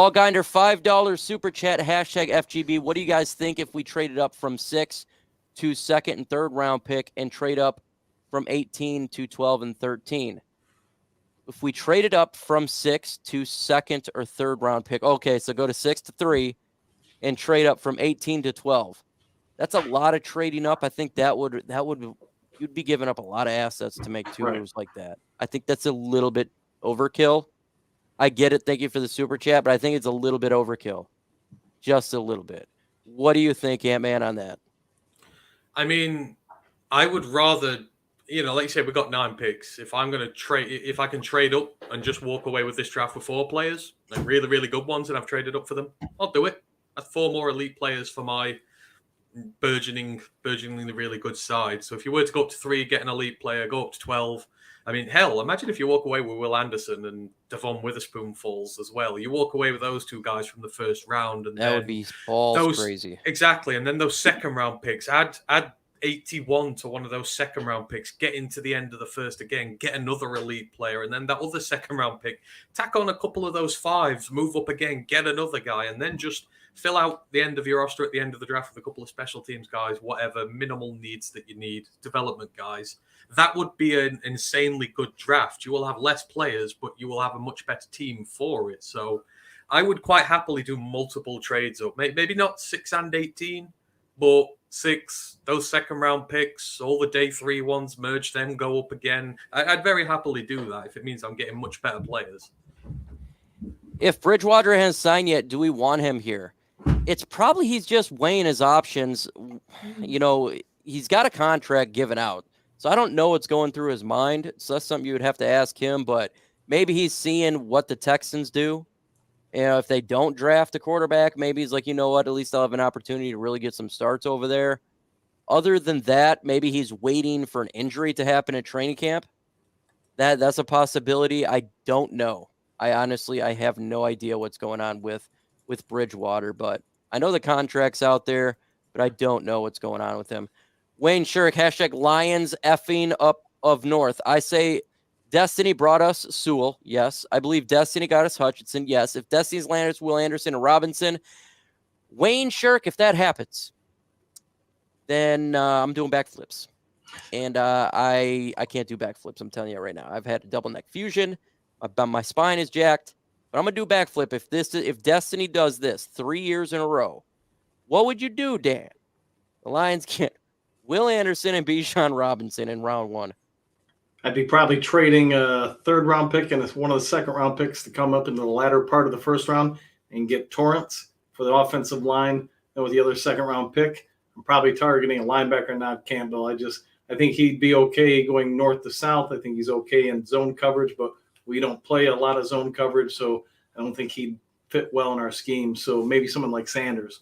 Paul Ginder, $5 super chat, hashtag FGB. What do you guys think if we traded up from 6 to second and third round pick and trade up from 18 to 12 and 13? If we traded up from 6 to second or third round pick, okay, so go to 6 to 3 and trade up from 18 to 12. That's a lot of trading up. I think that would you'd be giving up a lot of assets to make two moves like that. I think that's a little bit overkill. I get it. Thank you for the super chat, but I think it's a little bit overkill. Just a little bit. What do you think, Ant-Man, on that? I mean, I would rather, like you said, we've got 9 picks. If I can trade up and just walk away with this draft with 4 players, like really, really good ones, and I've traded up for them, I'll do it. That's 4 more elite players for my burgeoning the really good side. So if you were to go up to 3, get an elite player, go up to 12. I mean, hell, imagine if you walk away with Will Anderson and Devon Witherspoon falls as well. You walk away with those 2 guys from the first round, and that would be balls crazy. Exactly, and then those second round picks, add 81 to one of those second round picks, get into the end of the first again, get another elite player, and then that other second round pick, tack on a couple of those 5s, move up again, get another guy, and then just fill out the end of your roster at the end of the draft with a couple of special teams guys, whatever minimal needs that you need, development guys. That would be an insanely good draft. You will have less players, but you will have a much better team for it. So I would quite happily do multiple trades up. Maybe not 6 and 18, but 6, those second round picks, all the day 3 ones, merge them, go up again. I'd very happily do that if it means I'm getting much better players. If Bridgewater hasn't signed yet, do we want him here? It's probably he's just weighing his options. He's got a contract given out. So I don't know what's going through his mind. So that's something you would have to ask him. But maybe he's seeing what the Texans do. If they don't draft a quarterback, maybe he's like, you know what, at least I'll have an opportunity to really get some starts over there. Other than that, maybe he's waiting for an injury to happen at training camp. That's a possibility. I don't know. I have no idea what's going on with Bridgewater, but I know the contract's out there, but I don't know what's going on with him. Wayne Shirk, hashtag Lions effing up of North. I say Destiny brought us Sewell. Yes. I believe Destiny got us Hutchinson. Yes. If Destiny's landed us Will Anderson and Robinson, Wayne Shirk, if that happens, then I'm doing backflips. And I can't do backflips. I'm telling you right now. I've had a double neck fusion. My spine is jacked. But I'm going to do backflip. If Destiny does this 3 years in a row, what would you do, Dan? The Lions get Will Anderson and Bijan Robinson in round 1. I'd be probably trading a third-round pick and one of the second-round picks to come up in the latter part of the first round and get Torrance for the offensive line. And with the other second-round pick, I'm probably targeting a linebacker, not Campbell. I think he'd be okay going north to south. I think he's okay in zone coverage, but we don't play a lot of zone coverage, so I don't think he'd fit well in our scheme. So maybe someone like Sanders.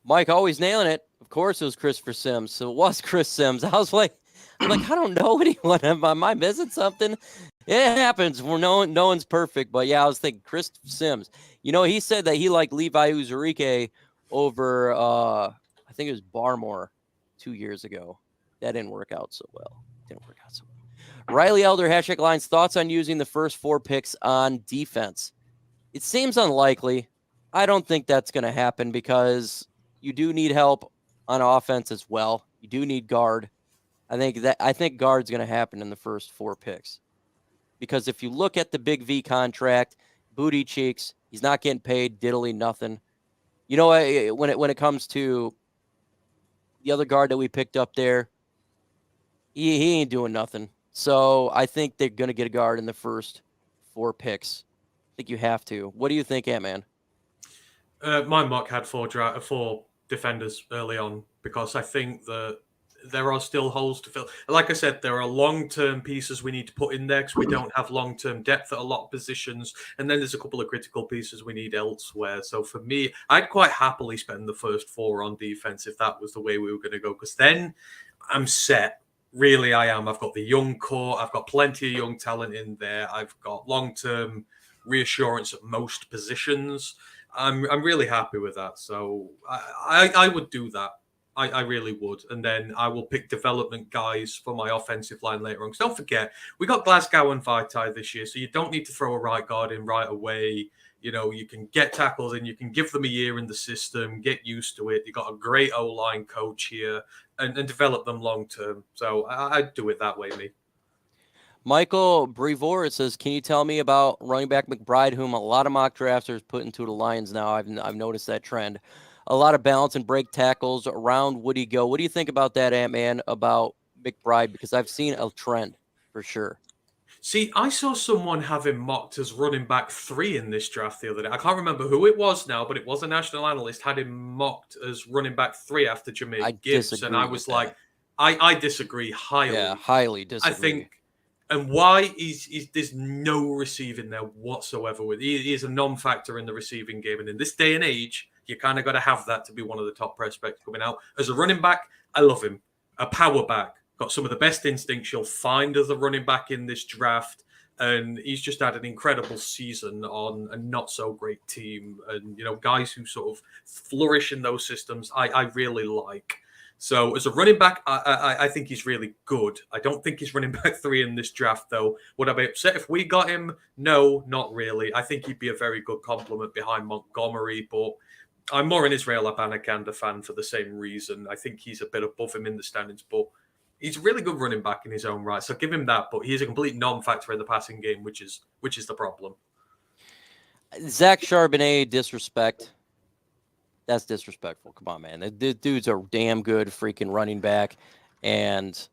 Mike always nailing it. Of course it was Christopher Sims. So it was Chris Sims. I'm like, I don't know anyone. Am I missing something? It happens. No one's perfect. But, yeah, I was thinking Chris Sims. He said that he liked Levi Uzurike over, I think it was Barmore 2 years ago. That didn't work out so well. Riley Elder, hashtag Lions, thoughts on using the first 4 picks on defense? It seems unlikely. I don't think that's going to happen because you do need help on offense as well. You do need guard. I think guard's going to happen in the first 4 picks. Because if you look at the Big V contract, booty cheeks, he's not getting paid diddly nothing. When it comes to the other guard that we picked up there, he ain't doing nothing. So I think they're going to get a guard in the first 4 picks. I think you have to. What do you think, Ant-Man? My mock had 4 defenders early on because I think that there are still holes to fill. Like I said, there are long-term pieces we need to put in there because we don't have long-term depth at a lot of positions. And then there's a couple of critical pieces we need elsewhere. So for me, I'd quite happily spend the first 4 on defense if that was the way we were going to go, because then I'm set. Really, I am. I've got the young core. I've got plenty of young talent in there. I've got long-term reassurance at most positions. I'm really happy with that. So I would do that. I really would. And then I will pick development guys for my offensive line later on. Because don't forget, we got Glasgow and Vaitai this year, so you don't need to throw a right guard in right away. You can get tackles and you can give them a year in the system, get used to it. You got a great O-line coach here and develop them long term. So I'd do it that way, me. Michael Brevoort says, can you tell me about running back McBride, whom a lot of mock drafters put into the Lions now? I've noticed that trend. A lot of balance and break tackles. Around would he go? What do you think about that, Ant-Man, about McBride? Because I've seen a trend for sure. See, I saw someone have him mocked as running back 3 in this draft the other day. I can't remember who it was now, but it was a national analyst, had him mocked as running back 3 after Jameer Gibbs. And I was like, I disagree highly. Yeah, highly disagree. I think, and why there's no receiving there whatsoever. He is a non-factor in the receiving game. And in this day and age, you kind of got to have that to be one of the top prospects coming out. As a running back, I love him. A power back. Got some of the best instincts you'll find as a running back in this draft. And he's just had an incredible season on a not-so-great team. And, guys who sort of flourish in those systems, I really like. So as a running back, I think he's really good. I don't think he's running back 3 in this draft, though. Would I be upset if we got him? No, not really. I think he'd be a very good complement behind Montgomery, but I'm more an Israel Abanikanda fan for the same reason. I think he's a bit above him in the standings, but he's a really good running back in his own right. So give him that, but he's a complete non-factor in the passing game, which is the problem. Zach Charbonnet, disrespect. That's disrespectful. Come on, man. The dude's a damn good freaking running back. And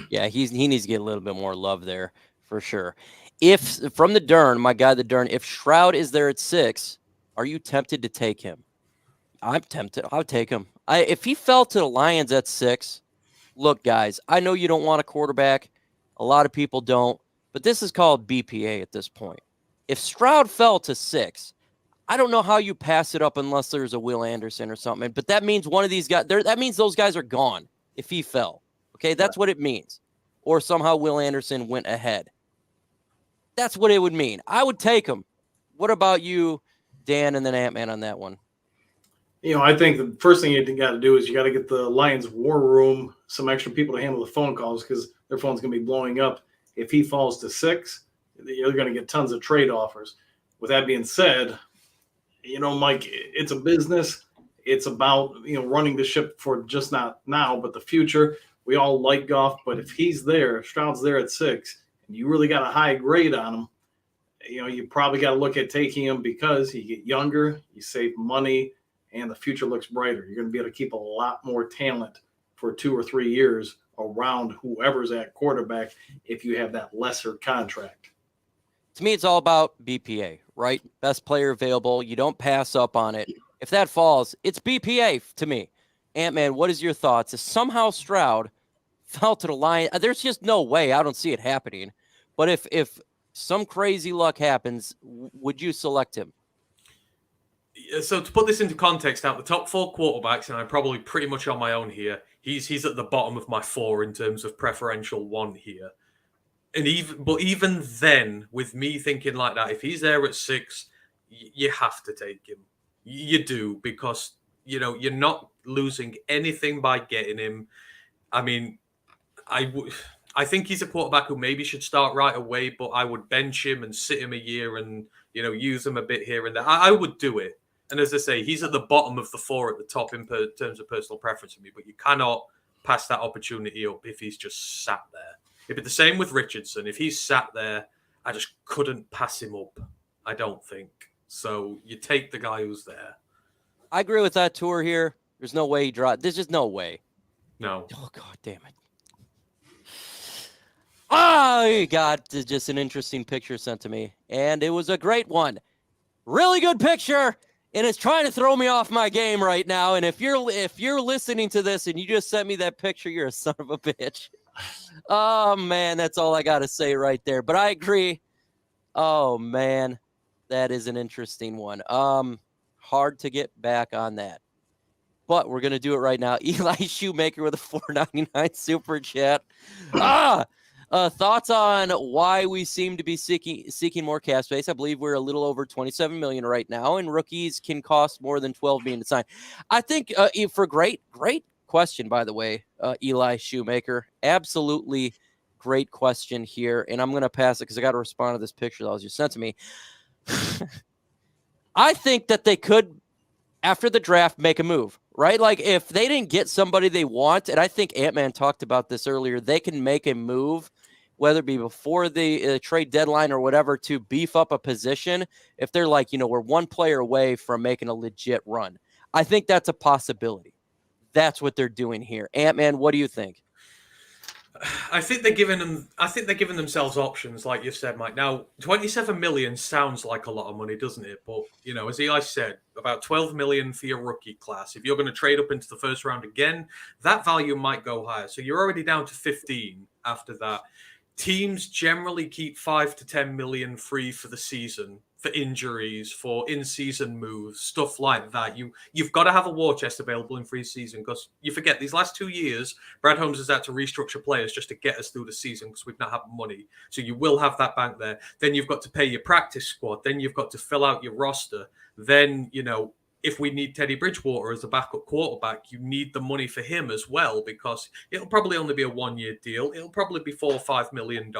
yeah, he needs to get a little bit more love there for sure. If from the Dern, my guy, the Dern, if Stroud is there at 6, are you tempted to take him? I'm tempted. I'll take him. If he fell to the Lions at 6, look, guys, I know you don't want a quarterback. A lot of people don't, but this is called BPA at this point. If Stroud fell to 6, I don't know how you pass it up unless there's a Will Anderson or something. But that means one of these guys, that means those guys are gone if he fell. Okay, that's what it means. Or somehow Will Anderson went ahead. That's what it would mean. I would take him. What about you, Dan, and then Ant-Man on that one? I think the first thing you got to do is you got to get the Lions war room some extra people to handle the phone calls because their phone's going to be blowing up. If he falls to 6, you're going to get tons of trade offers. With that being said, Mike, it's a business. It's about, running the ship for just not now, but the future. We all like Goff, but if he's there, Stroud's there at 6, and you really got a high grade on him, you probably got to look at taking him because you get younger, you save money, and the future looks brighter. You're going to be able to keep a lot more talent for 2 or 3 years around whoever's at quarterback if you have that lesser contract. To me, it's all about BPA, right? Best player available. You don't pass up on it. If that falls, it's BPA to me. Ant-Man, what is your thoughts? If somehow Stroud fell to the line, there's just no way. I don't see it happening. But if some crazy luck happens, would you select him? So to put this into context, out the top 4 quarterbacks, and I'm probably pretty much on my own here, he's at the bottom of my 4 in terms of preferential 1 here. And even then, with me thinking like that, if he's there at 6, you have to take him. You do, because you're not losing anything by getting him. I mean, I think he's a quarterback who maybe should start right away, but I would bench him and sit him a year and use him a bit here and there. I would do it. And as I say, he's at the bottom of the 4 at the top in terms of personal preference for me, but you cannot pass that opportunity up if he's just sat there. It'd be the same with Richardson. If he's sat there, I just couldn't pass him up, I don't think. So you take the guy who's there. I agree with that tour here. There's no way he dropped. There's just no way. No. Oh, God damn it. Oh, you got just an interesting picture sent to me. And it was a great one. Really good picture. And it's trying to throw me off my game right now. And if you're listening to this and you just sent me that picture, you're a son of a bitch. Oh, man, that's all I got to say right there. But I agree. Oh, man, that is an interesting one. Hard to get back on that. But we're going to do it right now. Eli Shoemaker with a $4.99 super chat. Thoughts on why we seem to be seeking more cap space? I believe we're a little over $27 million right now, and rookies can cost more than $12 million to sign. I think for great question, by the way, Eli Shoemaker. Absolutely great question here, and I'm going to pass it because I got to respond to this picture that was just sent to me. I think that they could, after the draft, make a move, right? Like if they didn't get somebody they want, and I think Ant-Man talked about this earlier, they can make a move, whether it be before the trade deadline or whatever, to beef up a position. If they're like, we're one player away from making a legit run. I think that's a possibility. That's what they're doing here. Ant-Man, what do you think? I think they're giving themselves options, like you said, Mike. Now, 27 million sounds like a lot of money, doesn't it? But as Eli said, about 12 million for your rookie class. If you're going to trade up into the first round again, that value might go higher. So you're already down to 15 after that. Teams generally keep 5 to 10 million free for the season, for injuries, for in-season moves, stuff like that. You've got to have a war chest available in free season, because you forget these last 2 years, Brad Holmes has had to restructure players just to get us through the season because we've not had money. So you will have that bank there. Then you've got to pay your practice squad. Then you've got to fill out your roster. Then, if we need Teddy Bridgewater as a backup quarterback, you need the money for him as well, because it'll probably only be a 1-year deal. It'll probably be $4 or $5 million.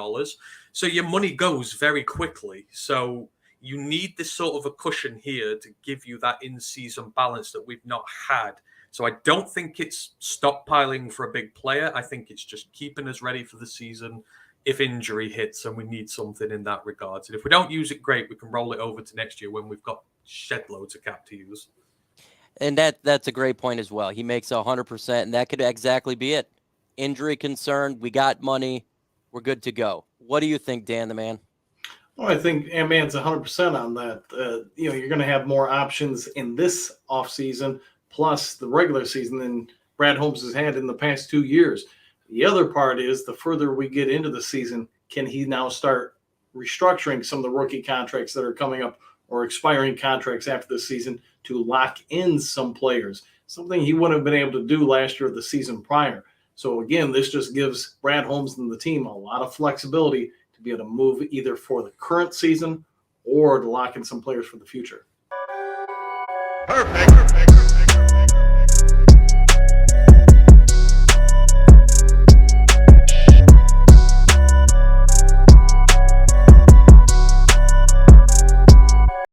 So your money goes very quickly. So you need this sort of a cushion here to give you that in-season balance that we've not had. So I don't think it's stockpiling for a big player. I think it's just keeping us ready for the season if injury hits and we need something in that regard. And if we don't use it, great, we can roll it over to next year when we've got shed loads of cap to use. And that's a great point as well. He makes 100%, and that could exactly be it. Injury concern, we got money, we're good to go. What do you think, Dan the man? Well, I think Ant-Man's 100% on that. You're going to have more options in this offseason, plus the regular season, than Brad Holmes has had in the past 2 years. The other part is, the further we get into the season, can he now start restructuring some of the rookie contracts that are coming up, or expiring contracts after the season, to lock in some players, something he wouldn't have been able to do last year or the season prior. So again, this just gives Brad Holmes and the team a lot of flexibility to be able to move either for the current season or to lock in some players for the future. Perfect.